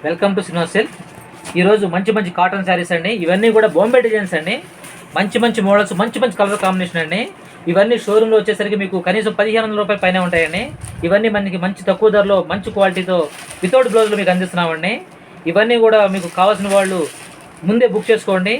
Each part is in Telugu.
Welcome to Srinivas silk. ఈరోజు మంచి మంచి కాటన్ శారీస్ అండి. ఇవన్నీ కూడా బాంబే డిజైన్స్ అండి. మంచి మంచి మోడల్స్, మంచి మంచి కలర్ కాంబినేషన్ అండి. ఇవన్నీ షోరూంలో వచ్చేసరికి మీకు కనీసం 1500 రూపాయల పైన ఉంటాయండి. ఇవన్నీ మనకి మంచి తక్కువ ధరలో మంచి క్వాలిటీతో వితౌట్ బ్లౌజ్లో మీకు అందిస్తున్నామండి. ఇవన్నీ కూడా మీకు కావాల్సిన వాళ్ళు ముందే బుక్ చేసుకోండి.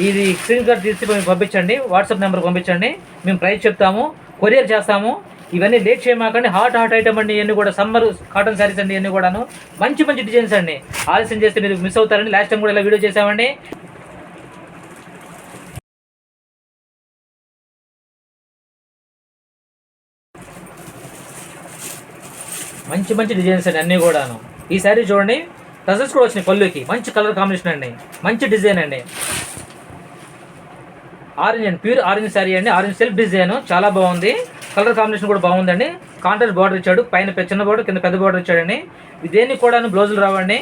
ఇది స్క్రీన్ షాట్ తీసి పంపించండి, వాట్సాప్ నెంబర్కి పంపించండి. మేము ప్రైస్ చెప్తాము, కొరియర్ చేస్తాము. ఇవన్నీ లేట్ చేయమాకండి. హాట్ ఐటమ్ అండి. ఇవన్నీ కూడా సమ్మర్ కాటన్ శారీస్ అండి. ఇవన్నీ కూడాను మంచి మంచి డిజైన్స్ అండి. ఆలస్యం చేస్తే మీరు మిస్ అవుతారండి. లాస్ట్ టైం కూడా ఇలా వీడియో చేసామండి. మంచి మంచి డిజైన్స్ అండి అన్నీ కూడాను. ఈ శారీ చూడండి, టజల్స్ కూడా వచ్చినాయి పళ్ళుకి. మంచి కలర్ కాంబినేషన్ అండి, మంచి డిజైన్ అండి. ఆరెంజ్ అండి, ప్యూర్ ఆరెంజ్ శారీ అండి. ఆరెంజ్ సెల్ఫ్ డిజైన్ చాలా బాగుంది. కలర్ కాంబినేషన్ కూడా బాగుందండి. కాంట్రాస్ట్ బార్డర్ ఇచ్చాడు, పైన చిన్న బార్డర్, కింద పెద్ద బార్డర్ ఇచ్చాడండి. దేనికి కూడా బ్లౌజులు రావండి.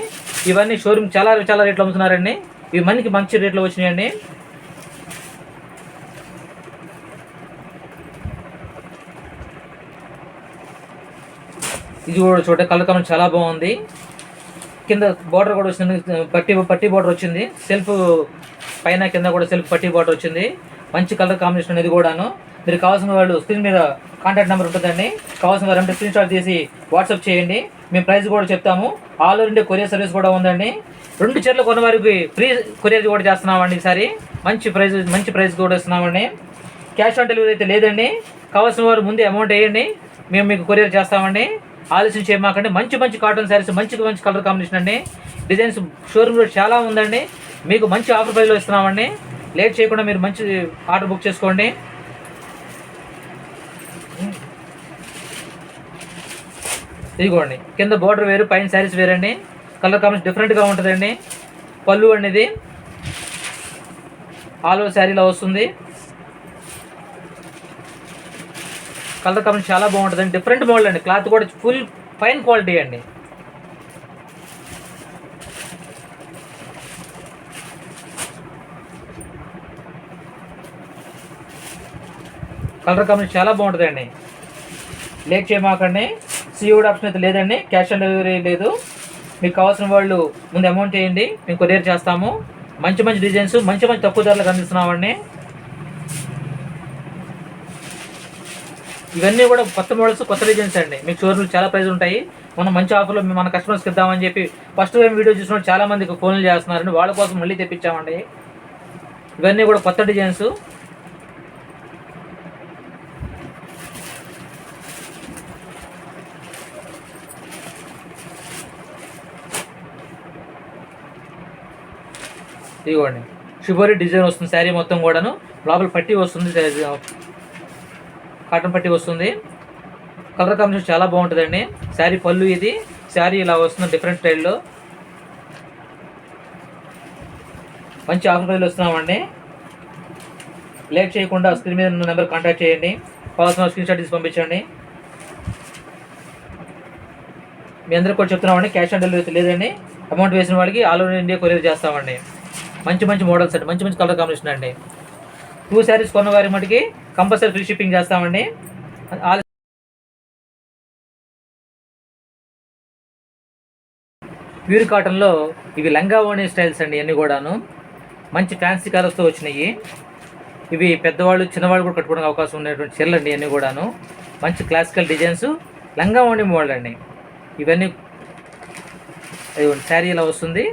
ఇవన్నీ షోరూమ్ చాలా చాలా రేట్లు అమ్ముతున్నారండి. ఇవి మనకి మంచి రేట్లో వచ్చినాయండి. ఇది కూడా చూడండి, కలర్ కాంబినేషన్ చాలా బాగుంది. కింద బార్డర్ కూడా వచ్చింది, పట్టి బార్డర్ వచ్చింది. సెల్ఫ్ పైన కింద కూడా సెల్ఫ్ పట్టి బార్డర్ వచ్చింది. మంచి కలర్ కాంబినేషన్ అనేది కూడాను. మీరు కావాల్సిన వాళ్ళు స్క్రీన్ మీద కాంటాక్ట్ నెంబర్ ఉంటుందండి. కావాల్సిన వారు అంటే స్క్రీన్ షాట్ తీసి వాట్సాప్ చేయండి. మేము ప్రైస్ కూడా చెప్తాము. All over India courier service కూడా ఉందండి. 2 చీరలు కొన్న వారికి ఫ్రీ కొరియర్ కూడా చేస్తున్నామండి. ఈసారి మంచి ప్రైస్ కూడా ఇస్తున్నామండి. క్యాష్ ఆన్ డెలివరీ అయితే లేదండి. కావాల్సిన వారు ముందే అమౌంట్ వేయండి, మేము మీకు కొరియర్ చేస్తామండి. ఆలస్యం చేయమాకండి. మంచి మంచి కాటన్ శారీస్, మంచి కలర్ కాంబినేషన్ అండి. డిజైన్స్ షోరూమ్లో చాలా ఉందండి. మీకు మంచి ఆఫర్ ప్రైస్లో ఇస్తున్నామండి. లేట్ చేయకుండా మీరు మంచి ఆర్డర్ బుక్ చేసుకోండి. ఇదిగోండి, కింద బార్డర్ వేరు, పైన శారీస్ వేరండి. కలర్ కాంబినేషన్ డిఫరెంట్గా ఉంటుందండి. పళ్ళు అనేది ఆల్ ఓవర్ శారీలో వస్తుంది. కలర్ కాంబినేషన్ చాలా బాగుంటుందండి. డిఫరెంట్ మోడల్ అండి. క్లాత్ కూడా ఫుల్ ఫైన్ క్వాలిటీ అండి. కలర్ కాంబినేషన్ చాలా బాగుంటుందండి. లేట్ చేయమాకండి. సీఓడి ఆప్షన్ అయితే లేదండి. క్యాష్ ఆన్ డెలివరీ లేదు. మీకు కావాల్సిన వాళ్ళు ముందు అమౌంట్ వేయండి, మేము కొరియర్ చేస్తాము. మంచి మంచి డిజైన్స్, మంచి తక్కువ ధరలకు అందిస్తున్నామండి. ఇవన్నీ కూడా కొత్త మోడల్స్, కొత్త డిజైన్స్ అండి. మీకు షోరూమ్లు చాలా ప్రైస్ ఉంటాయి. మనం మంచి ఆఫర్లో మన కస్టమర్స్కి ఇద్దామని చెప్పి ఫస్ట్ టైం వీడియో చూసిన చాలా మందికి ఫోన్లు చేస్తున్నారండి. వాళ్ళ కోసం మళ్ళీ తెప్పించామండి. ఇవన్నీ కూడా కొత్త డిజైన్స్. ఇదిగోండి, షిబోరి డిజైన్ వస్తుంది. శారీ మొత్తం కూడాను లోపల పట్టి వస్తుంది, కాటన్ పట్టి వస్తుంది. కలర్ కాంబినేషన్ చాలా బాగుంటుందండి. శారీ పళ్ళు ఇది. శారీ ఇలా వస్తుంది డిఫరెంట్ స్టైల్లో. మంచి ఆఫర్ ప్రైస్లో వస్తున్నామండి. లేట్ చేయకుండా స్క్రీన్ మీద ఉన్న నెంబర్ కాంటాక్ట్ చేయండి. కావాల్సిన స్క్రీన్ షాట్ తీసి పంపించండి. మీ అందరికీ కూడా చెప్తున్నామండి, క్యాష్ ఆన్ డెలివరీ లేదండి. అమౌంట్ వేసిన వాళ్ళకి ఆల్ ఓవర్ ఇండియా కొరియర్ చేస్తామండి. మంచి మోడల్స్ అండి, మంచి కలర్ కాంబినేషన్ అండి. 2 శారీస్ కొన్న వారి మటుకి కంపల్సరీ ఫ్రీ షిప్పింగ్ చేస్తామండి. ప్యూర్ కాటన్లో ఇవి లంగా ఓణి స్టైల్స్ అండి. ఇవన్నీ కూడాను మంచి ఫ్యాన్సీ కలర్స్తో వచ్చినాయి. ఇవి పెద్దవాళ్ళు, చిన్నవాళ్ళు కూడా కట్టుకోవడానికి అవకాశం ఉండేటువంటి చీరలు అండి. ఇవన్నీ కూడాను మంచి క్లాసికల్ డిజైన్స్, లంగా ఓణి మోడల్ అండి. ఇవన్నీ శారీ ఇలా వస్తుంది.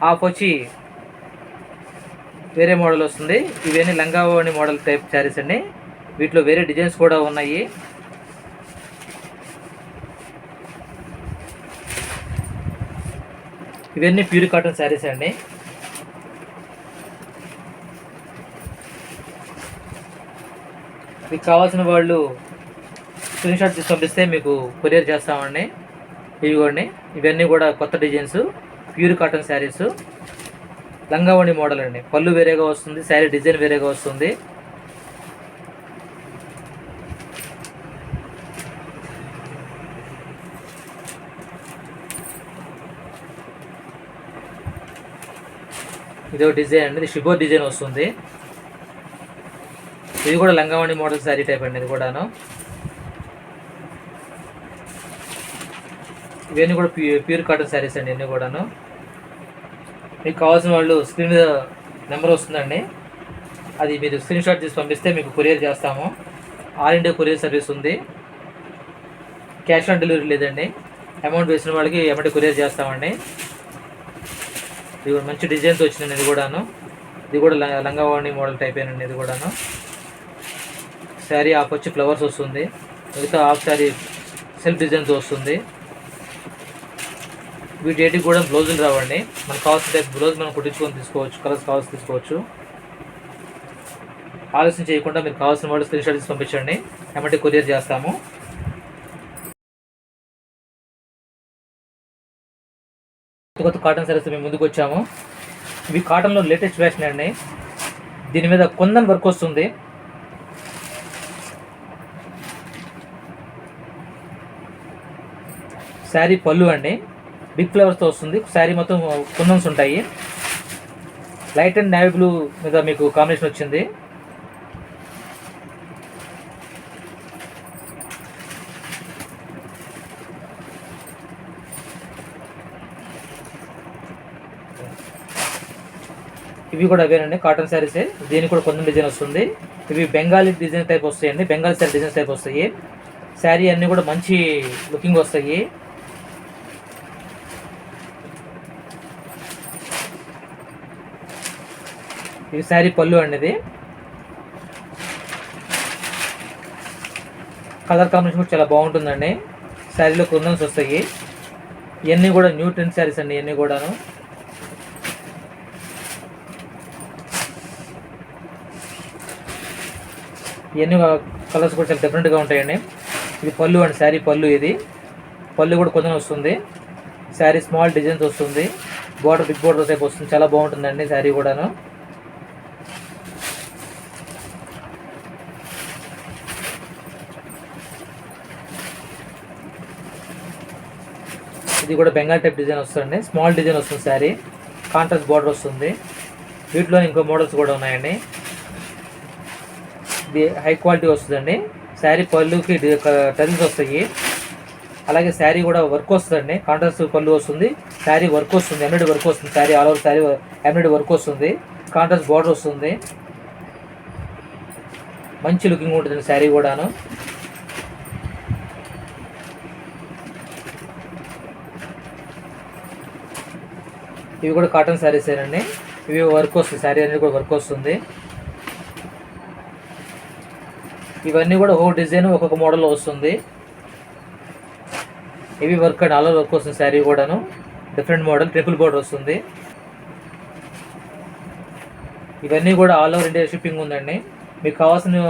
హాఫ్ వచ్చి వేరే మోడల్ వస్తుంది. ఇవన్నీ లంగా ఓణి మోడల్ టైప్ శారీస్ అండి. వీటిలో వేరే డిజైన్స్ కూడా ఉన్నాయి. ఇవన్నీ ప్యూర్ కాటన్ శారీస్ అండి. మీకు కావాల్సిన వాళ్ళు స్క్రీన్ షాట్ తీసి పంపిస్తే మీకు కొరియర్ చేస్తామండి. ఇదిగోండి, ఇవన్నీ కూడా కొత్త డిజైన్స్, ప్యూర్ కాటన్ శారీస్, లంగా ఓణి మోడల్ అండి. పళ్ళు వేరేగా వస్తుంది, శారీ డిజైన్ వేరేగా వస్తుంది. ఇదో డిజైన్ అండి. ఇది షిబోర్ డిజైన్ వస్తుంది. ఇది కూడా లంగా ఓణి మోడల్ శారీ టైప్ అండి. ఇది కూడాను ఇవన్నీ కూడా ప్యూర్ కాటన్ శారీస్ అండి ఇవన్నీ కూడాను. మీకు కావాల్సిన వాళ్ళు స్క్రీన్ మీద నెంబర్ వస్తుందండి, అది మీరు స్క్రీన్ షాట్ తీసి పంపిస్తే మీకు కొరియర్ చేస్తాము. ఆల్ ఇండియా కొరియర్ సర్వీస్ ఉంది. క్యాష్ ఆన్ డెలివరీ లేదండి, అమౌంట్ వేసిన వాళ్ళకి ఎమ్మటే కొరియర్ చేస్తామండి. ఇది కూడా మంచి డిజైన్స్ వచ్చిందండి. ఇది కూడాను, ఇది కూడా లంగావాణి మోడల్ టైప్ ఏనండి. ఇది కూడాను శారీ హాఫ్ వచ్చి ఫ్లవర్స్ వస్తుంది, మిగతా హాఫ్ శారీ సెల్ఫ్ డిజైన్స్ వస్తుంది. వీటికి కూడా బ్లౌజులు రావండి, మనకు కావాల్సిన టైప్ బ్లౌజ్ మనం కుట్టించుకొని తీసుకోవచ్చు, కలర్స్ కావాల్సి తీసుకోవచ్చు. ఆలస్యం చేయకుండా మీరు కావాల్సిన వాళ్ళు స్క్రీన్ షాట్ తీసి పంపించండి, ఎమ్మటే కొరియర్ చేస్తాము. కొత్త కాటన్ శారీస్ మేము ముందుకు వచ్చాము. ఇవి కాటన్లో లేటెస్ట్ ఫ్యాషన్ అండి. దీని మీద కొందన్ వర్క్ వస్తుంది. శారీ పళ్ళు అండి, బిగ్ ఫ్లవర్స్తో వస్తుంది. శారీ మొత్తం కుందన్స్ ఉంటాయి. లైట్ అండ్ నేవీ బ్లూ మీద మీకు కాంబినేషన్ వచ్చింది. ఇవి కూడా అవేనండి, కాటన్ శారీసే. దీనికి కూడా కొంచెం డిజైన్ వస్తుంది. ఇవి బెంగాలీ డిజైన్ టైప్ వస్తాయండి, బెంగాలీ శారీ డిజైన్ టైప్ వస్తాయి. శారీ అన్నీ కూడా మంచి లుకింగ్ వస్తాయి. ఇది శారీ పళ్ళు అండి. ఇది కలర్ కాంబినేషన్ కూడా చాలా బాగుంటుందండి. శారీలో కుందన్స్ వస్తాయి. ఇవన్నీ కూడా న్యూ ట్రెండ్ శారీస్ అండి. ఇవన్నీ కూడాను ఇవన్నీ కలర్స్ కూడా చాలా డిఫరెంట్గా ఉంటాయండి. ఇది పళ్ళు అండి, శారీ పళ్ళు. ఇది పళ్ళు కూడా కొంచెం వస్తుంది. శారీ స్మాల్ డిజైన్స్ వస్తుంది, బార్డర్ బిగ్ బార్డర్ టైప్ వస్తుంది. చాలా బాగుంటుందండి శారీ కూడాను. ఇది కూడా బెంగాల్ టైప్ డిజైన్ వస్తుంది, స్మాల్ డిజైన్ వస్తుంది. శారీ కాంట్రాస్ట్ బార్డర్ వస్తుంది. వీటిలో ఇంకో మోడల్స్ కూడా ఉన్నాయండి. ఇది హై క్వాలిటీ వస్తుందండి. శారీ పళ్ళుకి టజిల్స్ వస్తాయి. అలాగే శారీ కూడా వర్క్ వస్తుందండి, కాంట్రాస్ట్ పళ్ళు వస్తుంది. శారీ వర్క్ వస్తుంది, ఎంబ్రాయిడరీ వర్క్ వస్తుంది. Sari all over sari embroidery work వస్తుంది, కాంట్రాస్ట్ బార్డర్ వస్తుంది. మంచి లుకింగ్ ఉంటుంది శారీ కూడాను. ఇవి కూడా కాటన్ శారీస్ ఏనండి. ఇవి వర్క్ వస్తుంది, శారీ అనేది కూడా వర్క్ వస్తుంది. ఇవన్నీ కూడా ఒక్కొక్క డిజైన్ ఒక్కొక్క మోడల్లో వస్తుంది. ఇవి work and all over work వస్తుంది. శారీ కూడాను డిఫరెంట్ మోడల్, ట్రిపుల్ బోర్డర్ వస్తుంది. ఇవన్నీ కూడా ఆల్ ఓవర్ ఇండియా షిప్పింగ్ ఉందండి. మీకు కావాల్సిన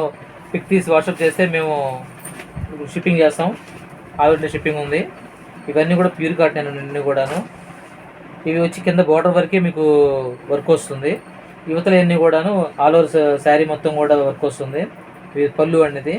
పిక్ తీసి వాట్సాప్ చేస్తే మేము షిప్పింగ్ చేస్తాం. ఆల్ ఓవర్ ఇండియా షిప్పింగ్ ఉంది. ఇవన్నీ కూడా ప్యూర్ కాటన్ అన్నీ కూడాను. ఇవి వచ్చి కింద బార్డర్ వరకే మీకు వర్క్ వస్తుంది. యువతలు అన్నీ కూడాను ఆల్ ఓవర్ శారీ మొత్తం కూడా వర్క్ వస్తుంది. ఇది పళ్ళు అనేది.